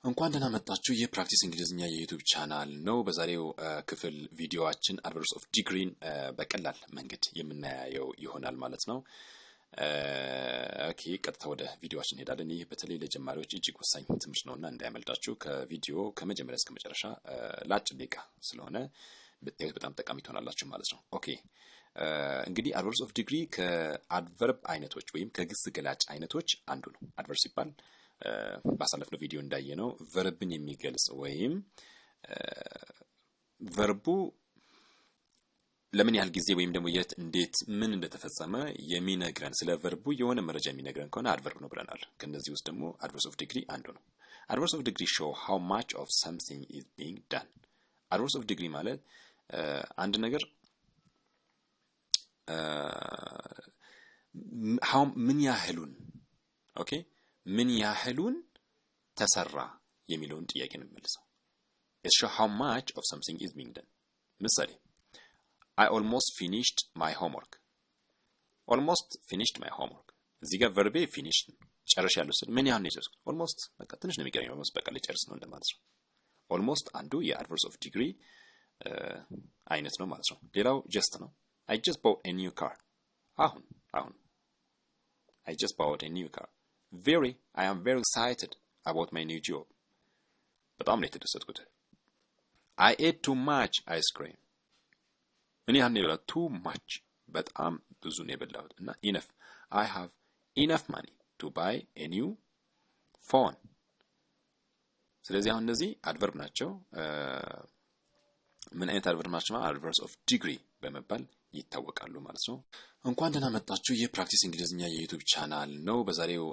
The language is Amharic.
እንኳን ደህና መጣችሁ የፕራክቲስ እንግሊዝኛ የዩቲዩብ ቻናል ነው። በዛሬው ክፍል ቪዲዮአችን አድቨርስ ኦፍ ዲግሪን በቀላል መንገድ የምናያየው ይሆናል ማለት ነው። ኦኬ ቀጥታ ወደ ቪዲዮአችን እንሄዳለን። ይህ በተለይ ለጀማሪዎች እጅግ ወሳኝ ትምህርት ነውና እንዳያመልጣችሁ ከቪዲዮ ከመጀመሪያ እስከ መጨረሻ ለአጭር ደቂቃ ስለሆነ ብታዩት በጣም ጠቃሚ ትሆናላችሁ ማለት ነው። ኦኬ እንግዲህ አድቨርስ ኦፍ ዲግሪ ከአድቨርብ አይነቶች ወይም ከግስ ገላጭ አይነቶች አንዱ ነው። አድቨርስ ሲባል ባሳለፍነው ቪዲዮ እንዳየነው ቨርብን የሚገልጽ ወይም ቨርቡ ለምን ያህል ጊዜ ወይም ደግሞ የት እንዴት ምን እንደተፈጸመ የሚነግረን ስለ ቨርቡ የሆነ መረጃ የሚነግረን ከሆነ አድቨርብ ነው ብለናል። ከነዚህ ውስጥ ደግሞ አድቨርስ ኦፍ ዲግሪ አንዱ ነው። አድቨርስ ኦፍ ዲግሪ show how much of something is being done። አድቨርስ ኦፍ ዲግሪ ማለት አንድ ነገር ምን ያህሉን ኦኬ ምን ያህሉን ተሰራ የሚለውን ጥያቄ ነው የሚመልሰው። it show how much of something is being done። ምሳሌ I almost finished my homework። almost finished my homework እዚህ ጋር verb finished ጨርሻለሁ ስል ምን ያህል ነው የጨረስኩት? almost በቃ ትንሽ ነው የሚቀረኝ። almost በቃ ልጨርስ ነው እንደማለት ነው። almost አንዱ የአድቨርስ ኦፍ ዲግሪ አይነት ነው ማለት ነው። ሌላው just ነው። I just bought a new car። አሁን I just bought a new car። I am very excited about my new job። በጣም ነው የተደሰትኩት። I ate too much ice cream። ምን ያህል ነው የበላሁት? too much በጣም ብዙ ነው የበላሁት። እና enough I have enough money to buy a new phone። ስለዚህ አሁን እነዚህ አድቨርብ ናቸው። ምን አይነት አድቨርብ ናቸው? አድቨርስ ኦፍ ዲግሪ በመባል ይታወቃሉ ማለት ነው። እንኳን ደህና መጣችሁ የፕራክቲስ እንግሊዝኛ የዩቲዩብ ቻናል ነው። በዛሬው